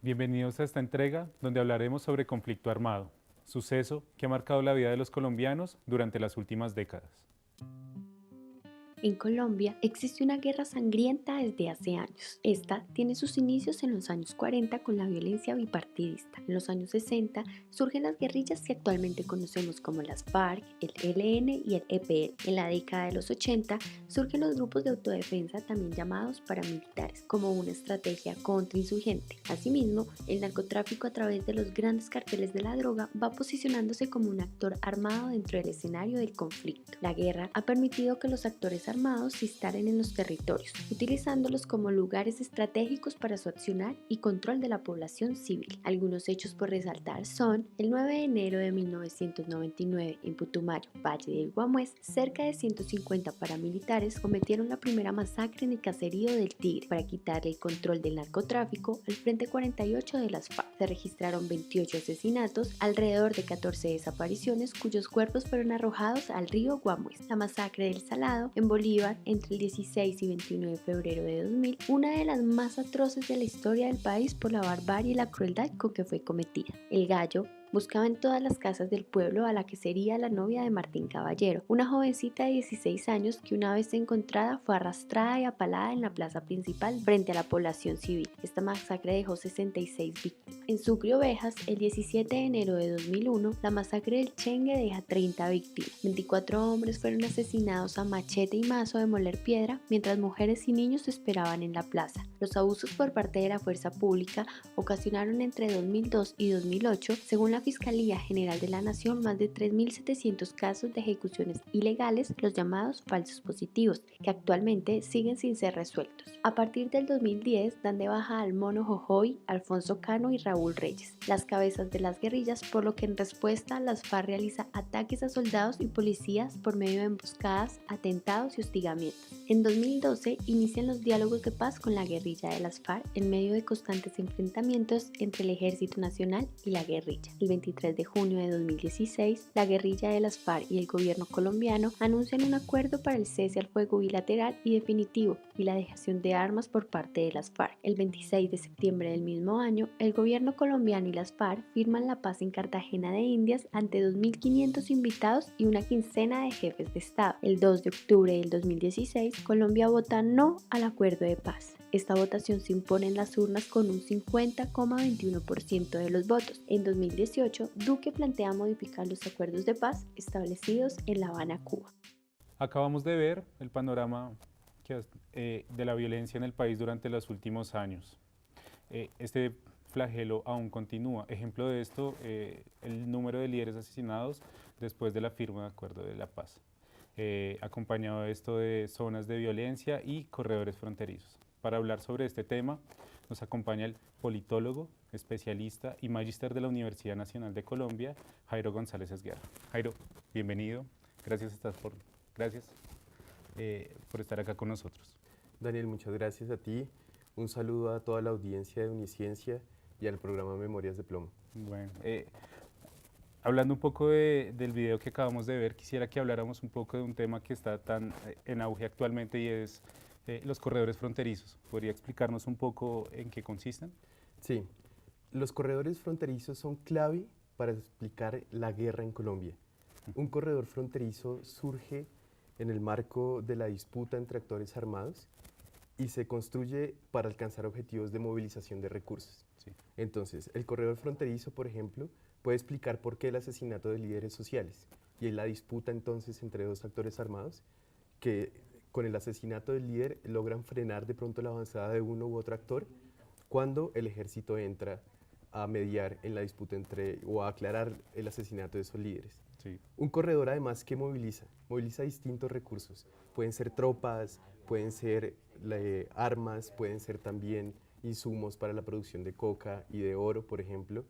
Bienvenidos a esta entrega donde hablaremos sobre conflicto armado, suceso que ha marcado la vida de los colombianos durante las últimas décadas. En Colombia existe una guerra sangrienta desde hace años. Esta tiene sus inicios en los años 40 con la violencia bipartidista. En los años 60 surgen las guerrillas que actualmente conocemos como las FARC, el ELN y el EPL. En la década de los 80 surgen los grupos de autodefensa también llamados paramilitares como una estrategia contrainsurgente. Asimismo, el narcotráfico a través de los grandes carteles de la droga va posicionándose como un actor armado dentro del escenario del conflicto. La guerra ha permitido que los actores armados se instalen en los territorios, utilizándolos como lugares estratégicos para su accionar y control de la población civil. Algunos hechos por resaltar son el 9 de enero de 1999 en Putumayo, Valle del Guamués, cerca de 150 paramilitares cometieron la primera masacre en el caserío del Tigre para quitarle el control del narcotráfico al Frente 48 de las FARC. Se registraron 28 asesinatos, alrededor de 14 desapariciones cuyos cuerpos fueron arrojados al río Guamués. La masacre del Salado en Bolívar entre el 16 y 21 de febrero de 2000, una de las más atroces de la historia del país por la barbarie y la crueldad con que fue cometida. El Gallo buscaba en todas las casas del pueblo a la que sería la novia de Martín Caballero, una jovencita de 16 años que una vez encontrada fue arrastrada y apalada en la plaza principal frente a la población civil. Esta masacre dejó 66 víctimas. En Sucre, Ovejas, el 17 de enero de 2001, la masacre del Chengue deja 30 víctimas. 24 hombres fueron asesinados a machete y mazo de moler piedra, mientras mujeres y niños esperaban en la plaza. Los abusos por parte de la fuerza pública ocasionaron entre 2002 y 2008, según la Fiscalía General de la Nación, más de 3.700 casos de ejecuciones ilegales, los llamados falsos positivos, que actualmente siguen sin ser resueltos. A partir del 2010 dan de baja al Mono Jojoy, Alfonso Cano y Raúl Reyes, las cabezas de las guerrillas, por lo que en respuesta las FARC realiza ataques a soldados y policías por medio de emboscadas, atentados y hostigamientos. En 2012 inician los diálogos de paz con la guerrilla de las FARC en medio de constantes enfrentamientos entre el Ejército Nacional y la guerrilla. El 23 de junio de 2016, la guerrilla de las FARC y el gobierno colombiano anuncian un acuerdo para el cese al fuego bilateral y definitivo y la dejación de armas por parte de las FARC. El 26 de septiembre del mismo año, el gobierno colombiano y las FARC firman la paz en Cartagena de Indias ante 2.500 invitados y una quincena de jefes de Estado. El 2 de octubre del 2016, Colombia vota no al acuerdo de paz. Esta votación se impone en las urnas con un 50,21% de los votos. En 2018, Duque plantea modificar los acuerdos de paz establecidos en La Habana, Cuba. Acabamos de ver el panorama de la violencia en el país durante los últimos años. Este flagelo aún continúa. Ejemplo de esto, el número de líderes asesinados después de la firma de acuerdo de la paz. Acompañado de esto de zonas de violencia y corredores fronterizos. Para hablar sobre este tema nos acompaña el politólogo, especialista y magíster de la Universidad Nacional de Colombia, Jairo González Esguerra. Jairo, bienvenido. Gracias por estar acá con nosotros. Daniel, muchas gracias a ti. Un saludo a toda la audiencia de Uniciencia y al programa Memorias de Plomo. Bueno, hablando un poco del video que acabamos de ver, quisiera que habláramos un poco de un tema que está tan en auge actualmente y es los corredores fronterizos. ¿Podría explicarnos un poco en qué consisten? Sí, los corredores fronterizos son clave para explicar la guerra en Colombia. Un corredor fronterizo surge en el marco de la disputa entre actores armados y se construye para alcanzar objetivos de movilización de recursos. Sí. Entonces, el corredor fronterizo, por ejemplo, puede explicar por qué el asesinato de líderes sociales y la disputa entonces entre dos actores armados que con el asesinato del líder logran frenar de pronto la avanzada de uno u otro actor cuando el ejército entra a mediar en la disputa o a aclarar el asesinato de esos líderes. Sí. Un corredor además que moviliza distintos recursos. Pueden ser tropas, pueden ser armas, pueden ser también insumos para la producción de coca y de oro, por ejemplo.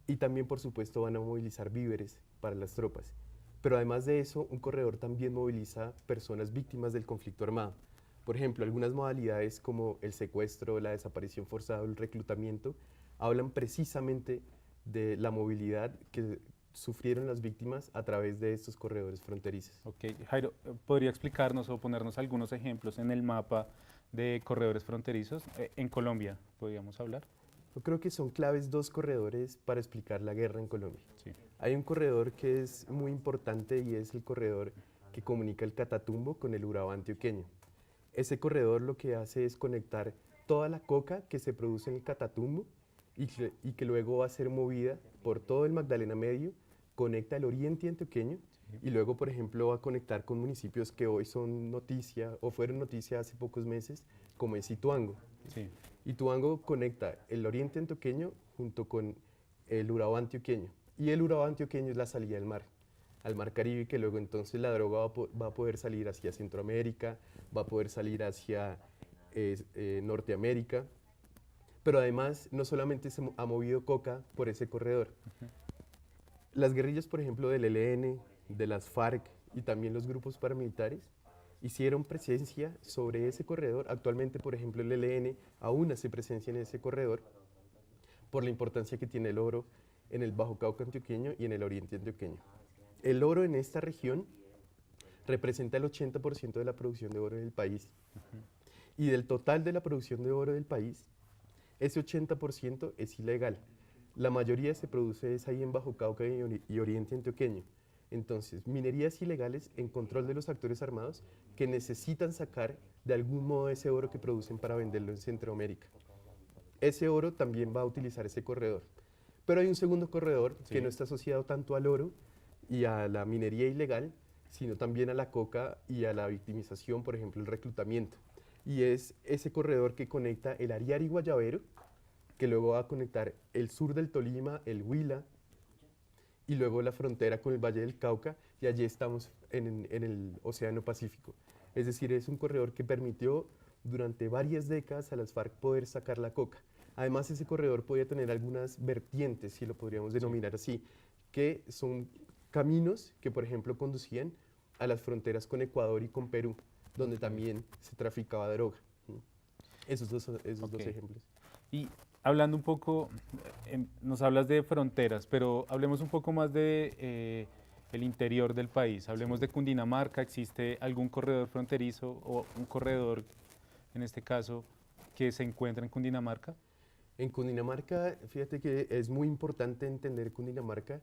Y también, por supuesto, van a movilizar víveres para las tropas. Pero además de eso, un corredor también moviliza personas víctimas del conflicto armado. Por ejemplo, algunas modalidades como el secuestro, la desaparición forzada o el reclutamiento hablan precisamente de la movilidad que sufrieron las víctimas a través de estos corredores fronterizos. Ok, Jairo, ¿podría explicarnos o ponernos algunos ejemplos en el mapa de corredores fronterizos? En Colombia, ¿podríamos hablar? Yo creo que son claves dos corredores para explicar la guerra en Colombia. Sí, Hay un corredor que es muy importante y es el corredor que comunica el Catatumbo con el Urabá antioqueño. Ese corredor lo que hace es conectar toda la coca que se produce en el Catatumbo y que luego va a ser movida por todo el Magdalena Medio, conecta el oriente antioqueño y luego, por ejemplo, va a conectar con municipios que hoy son noticia o fueron noticia hace pocos meses, como es Ituango. sí, Ituango conecta el oriente antioqueño junto con el Urabá antioqueño. Y el Urabá antioqueño es la salida del mar, al mar Caribe, que luego entonces la droga va a poder salir hacia Centroamérica, va a poder salir hacia Norteamérica. Pero además, no solamente ha movido coca por ese corredor. Las guerrillas, por ejemplo, del ELN, de las FARC y también los grupos paramilitares, hicieron presencia sobre ese corredor. Actualmente, por ejemplo, el ELN aún hace presencia en ese corredor por la importancia que tiene el oro en el Bajo Cauca antioqueño y en el oriente antioqueño. El oro en esta región representa el 80% de la producción de oro en el país. Y del total de la producción de oro del país, ese 80% es ilegal. La mayoría se produce es ahí en Bajo Cauca y oriente antioqueño. Entonces, minerías ilegales en control de los actores armados que necesitan sacar de algún modo ese oro que producen para venderlo en Centroamérica. Ese oro también va a utilizar ese corredor. Pero hay un segundo corredor que no está asociado tanto al oro y a la minería ilegal, sino también a la coca y a la victimización, por ejemplo, el reclutamiento. Y es ese corredor que conecta el Ariari Guayabero, que luego va a conectar el sur del Tolima, el Huila, y luego la frontera con el Valle del Cauca, y allí estamos en el Océano Pacífico. Es decir, es un corredor que permitió durante varias décadas a las FARC poder sacar la coca. Además, ese corredor podía tener algunas vertientes, si lo podríamos denominar así, que son caminos que, por ejemplo, conducían a las fronteras con Ecuador y con Perú, donde también se traficaba droga. Esos dos ejemplos. Y hablando un poco, nos hablas de fronteras, pero hablemos un poco más de el interior del país. Hablemos de Cundinamarca. ¿Existe algún corredor fronterizo o un corredor, en este caso, que se encuentra en Cundinamarca? En Cundinamarca, fíjate que es muy importante entender Cundinamarca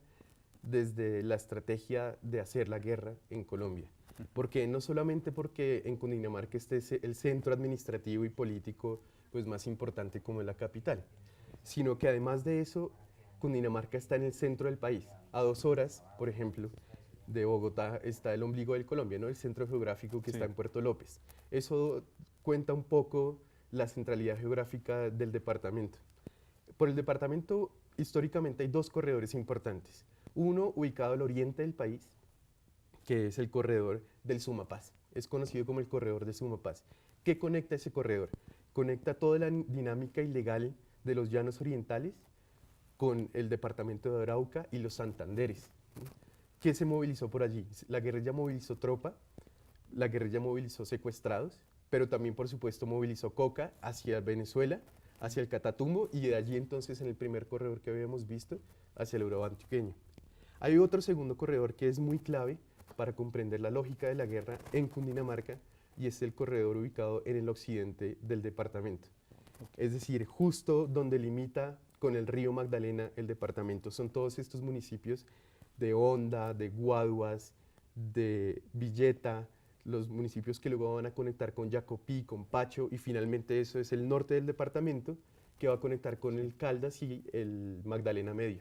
desde la estrategia de hacer la guerra en Colombia. Porque no solamente porque en Cundinamarca esté el centro administrativo y político pues, más importante como es la capital, sino que además de eso, Cundinamarca está en el centro del país. A 2 horas, por ejemplo, de Bogotá está el ombligo de Colombia, ¿no? El centro geográfico que está en Puerto López. Eso cuenta un poco la centralidad geográfica del departamento. Por el departamento, históricamente hay 2 corredores importantes. Uno ubicado al oriente del país, que es el corredor del Sumapaz. Es conocido como el corredor de Sumapaz. ¿Qué conecta ese corredor? Conecta toda la dinámica ilegal de los llanos orientales con el departamento de Arauca y los Santanderes. ¿Qué se movilizó por allí? La guerrilla movilizó tropa, la guerrilla movilizó secuestrados, pero también, por supuesto, movilizó coca hacia Venezuela, hacia el Catatumbo, y de allí entonces, en el primer corredor que habíamos visto, hacia el Urabá antioqueño. Hay otro segundo corredor que es muy clave para comprender la lógica de la guerra en Cundinamarca, y es el corredor ubicado en el occidente del departamento. Es decir, justo donde limita con el río Magdalena el departamento. Son todos estos municipios de Honda, de Guaduas, de Villeta, los municipios que luego van a conectar con Jacopí, con Pacho, y finalmente eso es el norte del departamento que va a conectar con el Caldas y el Magdalena Medio.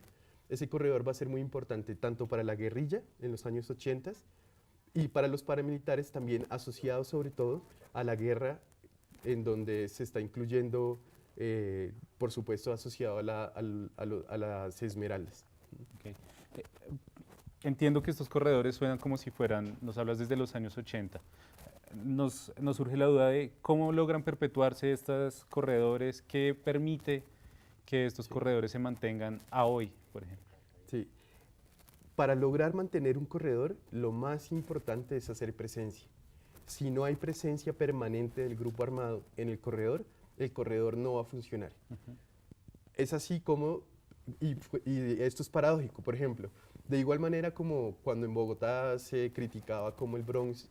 Ese corredor va a ser muy importante tanto para la guerrilla en los años 80 y para los paramilitares también, asociado sobre todo a la guerra en donde se está incluyendo, por supuesto, asociado a las esmeraldas. Okay. Entiendo que estos corredores suenan como si fueran, nos hablas desde los años 80. Nos surge la duda de cómo logran perpetuarse estos corredores, qué permite que estos corredores se mantengan a hoy, por ejemplo. Sí. Para lograr mantener un corredor, lo más importante es hacer presencia. Si no hay presencia permanente del grupo armado en el corredor no va a funcionar. Es así como, y esto es paradójico, por ejemplo, de igual manera como cuando en Bogotá se criticaba cómo el Bronx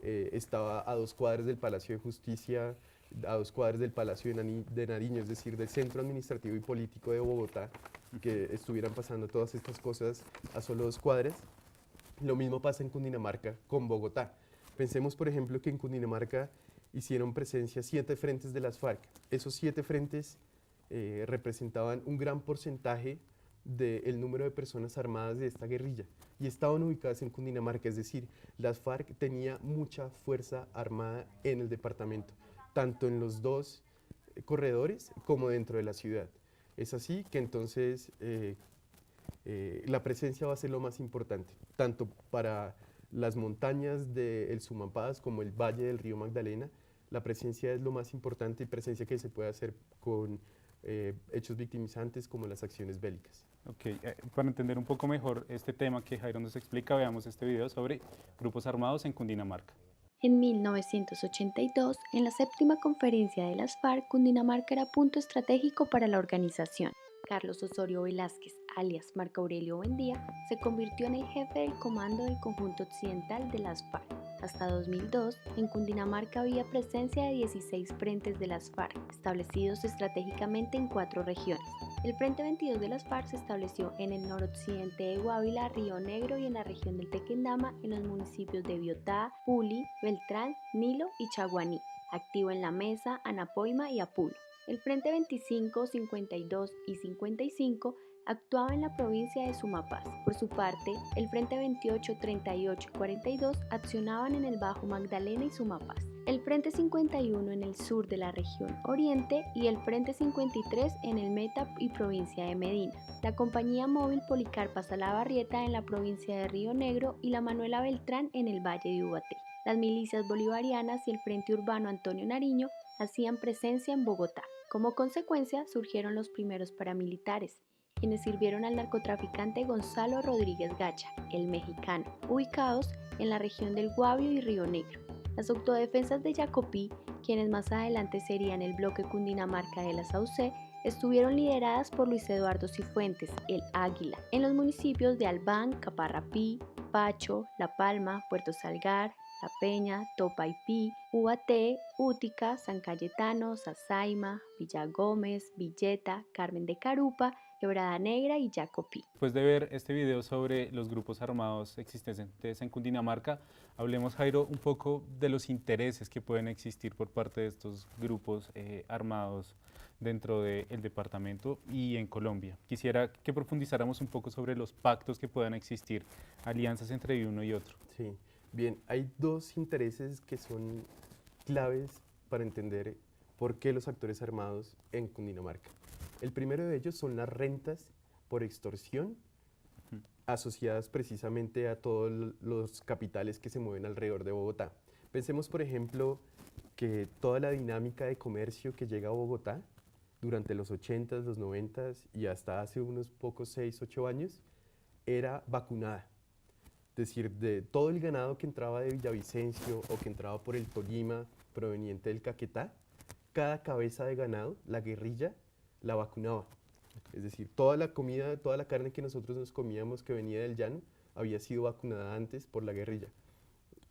estaba a 2 cuadras del Palacio de Justicia a 2 cuadras del Palacio de Nariño, es decir, del centro administrativo y político de Bogotá, que estuvieran pasando todas estas cosas a solo 2 cuadras. Lo mismo pasa en Cundinamarca con Bogotá. Pensemos, por ejemplo, que en Cundinamarca hicieron presencia 7 frentes de las FARC. Esos 7 frentes representaban un gran porcentaje del número de personas armadas de esta guerrilla y estaban ubicadas en Cundinamarca, es decir, las FARC tenía mucha fuerza armada en el departamento, tanto en los 2 corredores como dentro de la ciudad. Es así que entonces la presencia va a ser lo más importante, tanto para las montañas del Sumapaz como el valle del río Magdalena. La presencia es lo más importante y presencia que se puede hacer con hechos victimizantes como las acciones bélicas. Ok, para entender un poco mejor este tema que Jairo nos explica, veamos este video sobre grupos armados en Cundinamarca. En 1982, en la séptima conferencia de las FARC, Cundinamarca era punto estratégico para la organización. Carlos Osorio Velázquez, alias Marco Aurelio Buendía, se convirtió en el jefe del comando del conjunto occidental de las FARC. Hasta 2002, en Cundinamarca había presencia de 16 frentes de las FARC, establecidos estratégicamente en 4 regiones. El Frente 22 de las FARC se estableció en el noroccidente de Guávila, Río Negro y en la región del Tequendama, en los municipios de Biotá, Puli, Beltrán, Nilo y Chaguaní, activo en La Mesa, Anapoima y Apulo. El Frente 25, 52 y 55 actuaba en la provincia de Sumapaz. Por su parte, el Frente 28, 38 y 42 accionaban en el Bajo Magdalena y Sumapaz. El Frente 51 en el sur de la región Oriente y el Frente 53 en el Meta y provincia de Medina. La Compañía Móvil Policarpa Salabarrieta en la provincia de Río Negro y la Manuela Beltrán en el Valle de Ubaté. Las milicias bolivarianas y el Frente Urbano Antonio Nariño hacían presencia en Bogotá. Como consecuencia, surgieron los primeros paramilitares, quienes sirvieron al narcotraficante Gonzalo Rodríguez Gacha, el mexicano, ubicados en la región del Guavio y Río Negro. Las autodefensas de Jacopí, quienes más adelante serían el bloque Cundinamarca de la Saucé, estuvieron lideradas por Luis Eduardo Cifuentes, el Águila, en los municipios de Albán, Caparrapí, Pacho, La Palma, Puerto Salgar, La Peña, Topaipí, Ubaté, Útica, San Cayetano, Sasaima, Villa Gómez, Villeta, Carmen de Carupa, Quebrada Negra y Jacopí. Después de ver este video sobre los grupos armados existentes en Cundinamarca, hablemos, Jairo, un poco de los intereses que pueden existir por parte de estos grupos armados dentro del departamento y en Colombia. Quisiera que profundizáramos un poco sobre los pactos que puedan existir, alianzas entre uno y otro. Sí, bien, hay 2 intereses que son claves para entender por qué los actores armados en Cundinamarca. El primero de ellos son las rentas por extorsión asociadas precisamente a todos los capitales que se mueven alrededor de Bogotá. Pensemos, por ejemplo, que toda la dinámica de comercio que llega a Bogotá durante los 80s, los 90s y hasta hace unos pocos 6, 8 años era vacunada. Es decir, de todo el ganado que entraba de Villavicencio o que entraba por el Tolima proveniente del Caquetá, cada cabeza de ganado, la guerrilla, la vacunaba. Es decir, toda la comida, toda la carne que nosotros nos comíamos que venía del llano había sido vacunada antes por la guerrilla.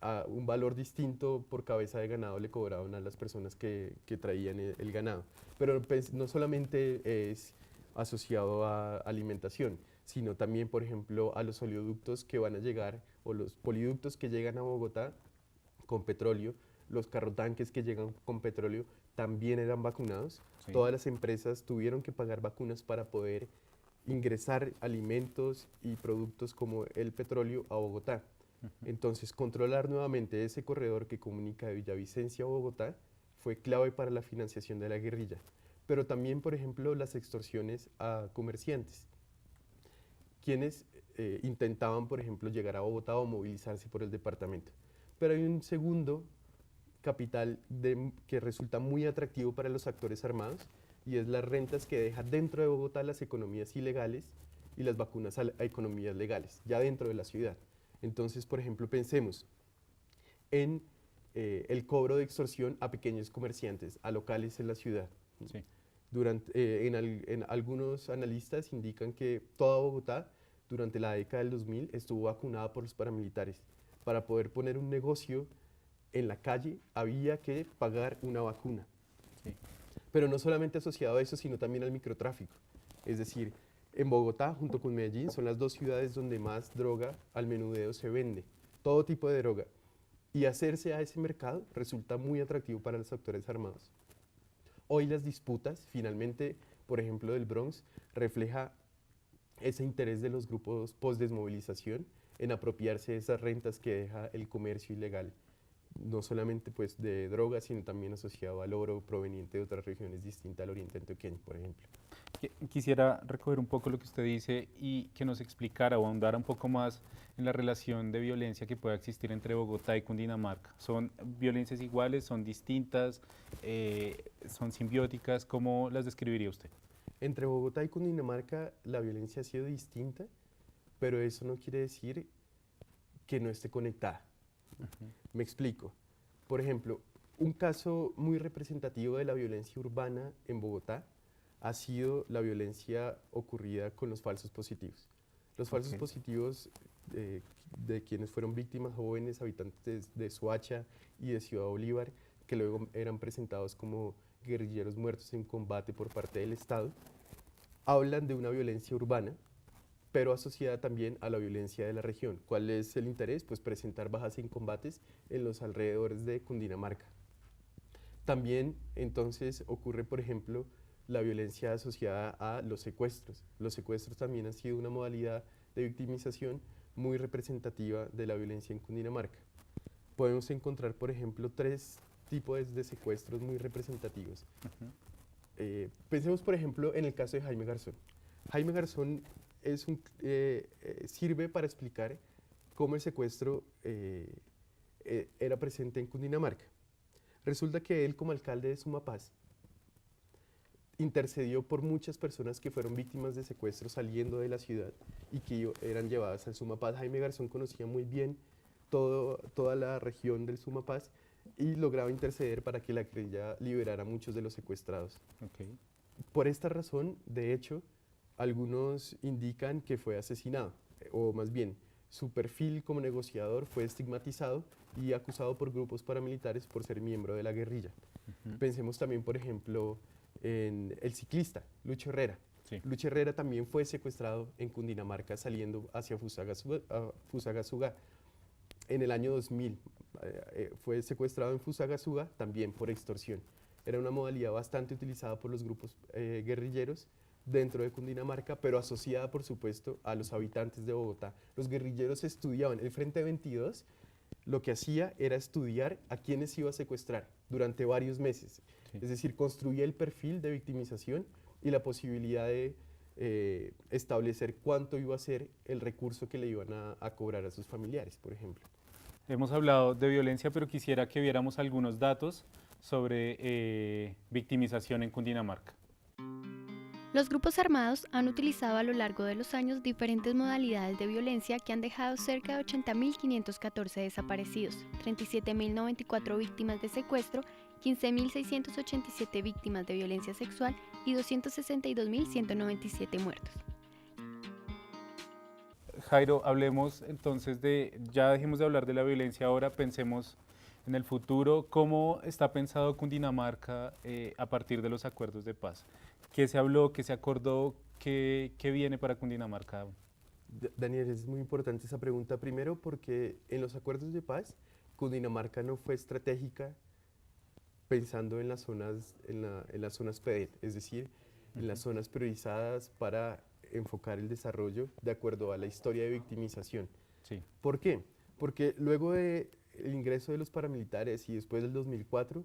A un valor distinto por cabeza de ganado le cobraban a las personas que traían el ganado. Pero pues, no solamente es asociado a alimentación, sino también, por ejemplo, a los oleoductos que van a llegar o los poliductos que llegan a Bogotá con petróleo, los carrotanques que llegan con petróleo también eran vacunados. Sí. Todas las empresas tuvieron que pagar vacunas para poder ingresar alimentos y productos como el petróleo a Bogotá. Entonces, controlar nuevamente ese corredor que comunica de Villavicencio a Bogotá fue clave para la financiación de la guerrilla. Pero también, por ejemplo, las extorsiones a comerciantes, quienes intentaban, por ejemplo, llegar a Bogotá o movilizarse por el departamento. Pero hay un segundo capital que resulta muy atractivo para los actores armados y es las rentas que deja dentro de Bogotá las economías ilegales y las vacunas a economías legales, ya dentro de la ciudad. Entonces, por ejemplo, pensemos en el cobro de extorsión a pequeños comerciantes, a locales en la ciudad. Sí. En algunos analistas indican que toda Bogotá durante la década del 2000 estuvo vacunada por los paramilitares. Para poder poner un negocio en la calle había que pagar una vacuna. Sí. Pero no solamente asociado a eso, sino también al microtráfico. Es decir, en Bogotá, junto con Medellín, son las dos ciudades donde más droga al menudeo se vende, todo tipo de droga. Y hacerse a ese mercado resulta muy atractivo para los actores armados. Hoy las disputas, finalmente, por ejemplo, del Bronx, refleja ese interés de los grupos post-desmovilización en apropiarse de esas rentas que deja el comercio ilegal, no solamente pues de drogas, sino también asociado al oro proveniente de otras regiones distintas al oriente antioqueño, por ejemplo. Quisiera recoger un poco lo que usted dice y que nos explicara o ahondara un poco más en la relación de violencia que pueda existir entre Bogotá y Cundinamarca. ¿Son violencias iguales, son distintas, son simbióticas? ¿Cómo las describiría usted? Entre Bogotá y Cundinamarca la violencia ha sido distinta, pero eso no quiere decir que no esté conectada. Me explico. Por ejemplo, un caso muy representativo de la violencia urbana en Bogotá ha sido la violencia ocurrida con los falsos positivos. Los falsos Ok. positivos de quienes fueron víctimas jóvenes habitantes de Soacha y de Ciudad Bolívar, que luego eran presentados como guerrilleros muertos en combate por parte del Estado, hablan de una violencia urbana, pero asociada también a la violencia de la región. ¿Cuál es el interés? Pues presentar bajas en combates en los alrededores de Cundinamarca. También entonces ocurre, por ejemplo, la violencia asociada a los secuestros. Los secuestros también han sido una modalidad de victimización muy representativa de la violencia en Cundinamarca. Podemos encontrar, por ejemplo, tres tipos de secuestros muy representativos. Pensemos, por ejemplo, en el caso de Jaime Garzón. Jaime Garzón sirve para explicar cómo el secuestro era presente en Cundinamarca. Resulta que él, como alcalde de Sumapaz, intercedió por muchas personas que fueron víctimas de secuestro saliendo de la ciudad y que eran llevadas al Sumapaz. Jaime Garzón conocía muy bien toda la región del Sumapaz y lograba interceder para que la guerrilla liberara a muchos de los secuestrados. Okay. Por esta razón, de hecho, algunos indican que fue asesinado, o más bien, su perfil como negociador fue estigmatizado y acusado por grupos paramilitares por ser miembro de la guerrilla. Pensemos también, por ejemplo, en el ciclista, Lucho Herrera. Sí. Lucho Herrera también fue secuestrado en Cundinamarca saliendo hacia Fusagasugá. En el año 2000 fue secuestrado en Fusagasugá también por extorsión. Era una modalidad bastante utilizada por los grupos guerrilleros dentro de Cundinamarca, pero asociada, por supuesto, a los habitantes de Bogotá. Los guerrilleros estudiaban. El Frente 22 lo que hacía era estudiar a quienes iba a secuestrar durante varios meses. Sí. Es decir, construía el perfil de victimización y la posibilidad de establecer cuánto iba a ser el recurso que le iban a cobrar a sus familiares, por ejemplo. Hemos hablado de violencia, pero quisiera que viéramos algunos datos sobre victimización en Cundinamarca. Los grupos armados han utilizado a lo largo de los años diferentes modalidades de violencia que han dejado cerca de 80.514 desaparecidos, 37.094 víctimas de secuestro, 15.687 víctimas de violencia sexual y 262.197 muertos. Jairo, hablemos entonces ya dejemos de hablar de la violencia ahora, pensemos en el futuro. ¿Cómo está pensado Cundinamarca a partir de los acuerdos de paz? ¿Qué se habló, qué se acordó, qué viene para Cundinamarca? Daniel, es muy importante esa pregunta, primero porque en los acuerdos de paz, Cundinamarca no fue estratégica pensando en las zonas, en las zonas PEDET, es decir, en las zonas priorizadas para enfocar el desarrollo de acuerdo a la historia de victimización. Sí. ¿Por qué? Porque luego del ingreso de los paramilitares y después del 2004,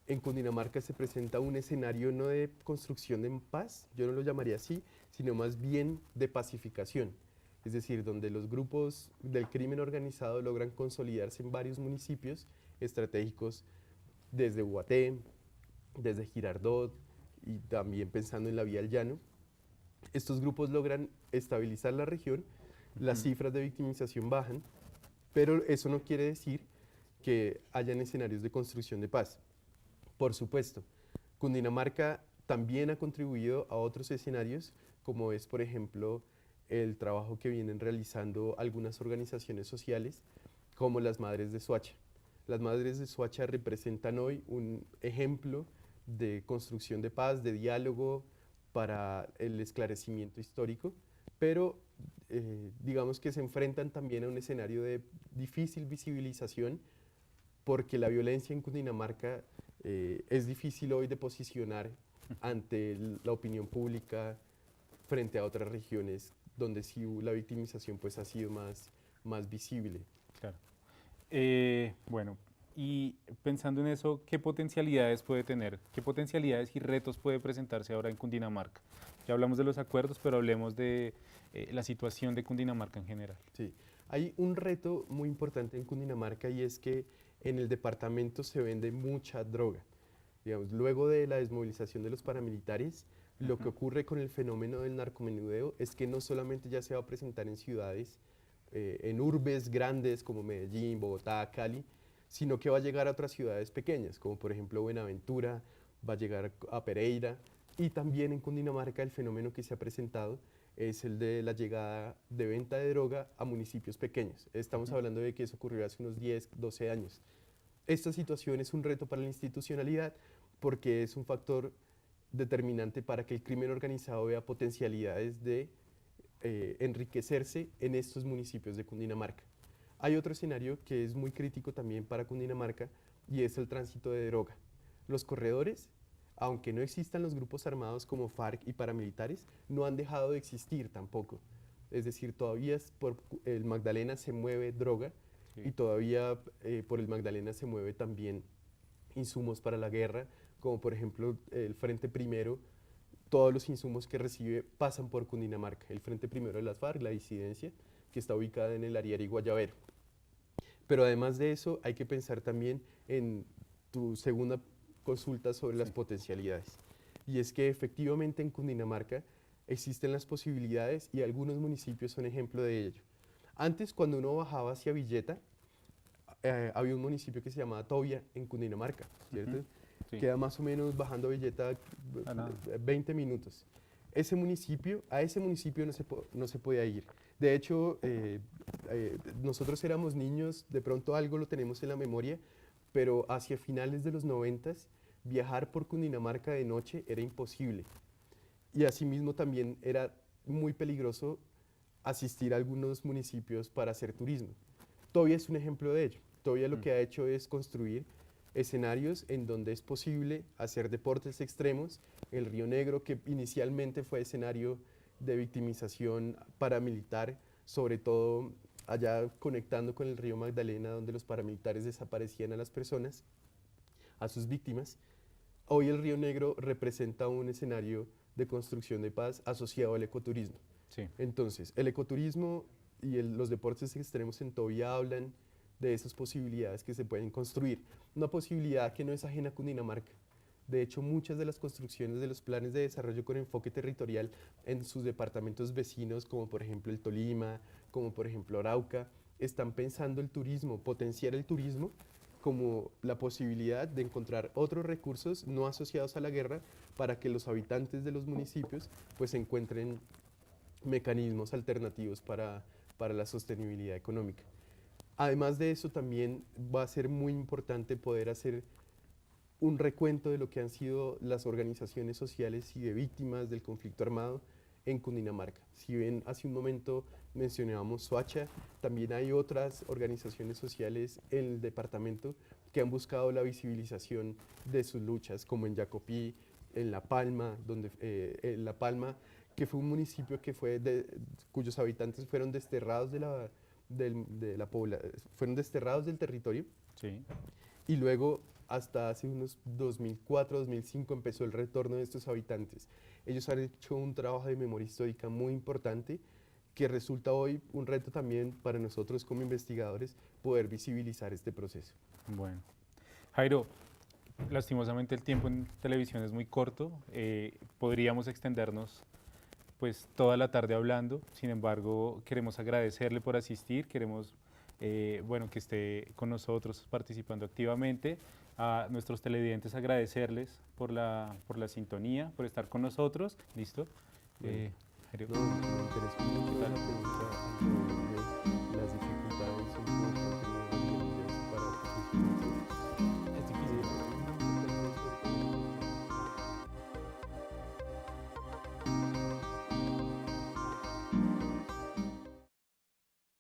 en Cundinamarca se presenta un escenario no de construcción de paz, yo no lo llamaría así, sino más bien de pacificación. Es decir, donde los grupos del crimen organizado logran consolidarse en varios municipios estratégicos, desde Guaté, desde Girardot y también pensando en la Vía al Llano. Estos grupos logran estabilizar la región, las cifras de victimización bajan, pero eso no quiere decir que hayan escenarios de construcción de paz. Por supuesto, Cundinamarca también ha contribuido a otros escenarios, como es, por ejemplo, el trabajo que vienen realizando algunas organizaciones sociales, como las Madres de Soacha. Las Madres de Soacha representan hoy un ejemplo de construcción de paz, de diálogo, para el esclarecimiento histórico, pero digamos que se enfrentan también a un escenario de difícil visibilización, porque la violencia en Cundinamarca es difícil hoy de posicionar ante la opinión pública frente a otras regiones donde sí la victimización pues ha sido más visible. Claro. Bueno, y pensando en eso, ¿qué potencialidades puede tener? ¿Qué potencialidades y retos puede presentarse ahora en Cundinamarca? Ya hablamos de los acuerdos, pero hablemos de la situación de Cundinamarca en general. Sí, hay un reto muy importante en Cundinamarca y es que en el departamento se vende mucha droga. Digamos, luego de la desmovilización de los paramilitares, lo que ocurre con el fenómeno del narcomenudeo es que no solamente ya se va a presentar en ciudades, en urbes grandes como Medellín, Bogotá, Cali, sino que va a llegar a otras ciudades pequeñas, como por ejemplo Buenaventura, va a llegar a Pereira, y también en Cundinamarca el fenómeno que se ha presentado es el de la llegada de venta de droga a municipios pequeños. Estamos hablando de que eso ocurrió hace unos 10, 12 años. Esta situación es un reto para la institucionalidad porque es un factor determinante para que el crimen organizado vea potencialidades de enriquecerse en estos municipios de Cundinamarca. Hay otro escenario que es muy crítico también para Cundinamarca y es el tránsito de droga. Los corredores, aunque no existan los grupos armados como FARC y paramilitares, no han dejado de existir tampoco. Es decir, todavía por el Magdalena se mueve droga y todavía por el Magdalena se mueve también insumos para la guerra, como por ejemplo el Frente Primero. Todos los insumos que recibe pasan por Cundinamarca. El Frente Primero de las FARC, la disidencia, que está ubicada en el Ariari Guayabero. Pero además de eso, hay que pensar también en tu segunda consulta sobre las potencialidades. Y es que efectivamente en Cundinamarca existen las posibilidades y algunos municipios son ejemplo de ello. Antes, cuando uno bajaba hacia Villeta, había un municipio que se llamaba Tobia en Cundinamarca, ¿cierto? Sí. Queda más o menos bajando Villeta 20 minutos. A ese municipio no se podía ir. De hecho, nosotros éramos niños, de pronto algo lo tenemos en la memoria, pero hacia finales de los 90s, viajar por Cundinamarca de noche era imposible. Y asimismo también era muy peligroso asistir a algunos municipios para hacer turismo. Tobia es un ejemplo de ello. Tobia lo que ha hecho es construir escenarios en donde es posible hacer deportes extremos. El Río Negro, que inicialmente fue escenario de victimización paramilitar, sobre todo allá conectando con el río Magdalena, donde los paramilitares desaparecían a las personas, a sus víctimas. Hoy el Río Negro representa un escenario de construcción de paz asociado al ecoturismo. Sí. Entonces, el ecoturismo y los deportes extremos en Tobia hablan de esas posibilidades que se pueden construir. Una posibilidad que no es ajena a Cundinamarca. De hecho, muchas de las construcciones de los planes de desarrollo con enfoque territorial en sus departamentos vecinos, como por ejemplo el Tolima, como por ejemplo Arauca, están pensando el turismo, potenciar el turismo como la posibilidad de encontrar otros recursos no asociados a la guerra para que los habitantes de los municipios pues encuentren mecanismos alternativos para la sostenibilidad económica. Además de eso, también va a ser muy importante poder hacer un recuento de lo que han sido las organizaciones sociales y de víctimas del conflicto armado en Cundinamarca. Si bien hace un momento mencionábamos Soacha, también hay otras organizaciones sociales en el departamento que han buscado la visibilización de sus luchas, como en Jacopí, en La Palma, que fue un municipio cuyos habitantes fueron desterrados fueron desterrados del territorio. Sí. Y luego hasta hace unos 2004, 2005 empezó el retorno de estos habitantes. Ellos han hecho un trabajo de memoria histórica muy importante que resulta hoy un reto también para nosotros como investigadores poder visibilizar este proceso. Bueno, Jairo, lastimosamente el tiempo en televisión es muy corto, podríamos extendernos pues toda la tarde hablando, sin embargo queremos agradecerle por asistir, queremos bueno, que esté con nosotros participando activamente, a nuestros televidentes agradecerles por la sintonía, por estar con nosotros, ¿listo? Me interesa mucho la pregunta.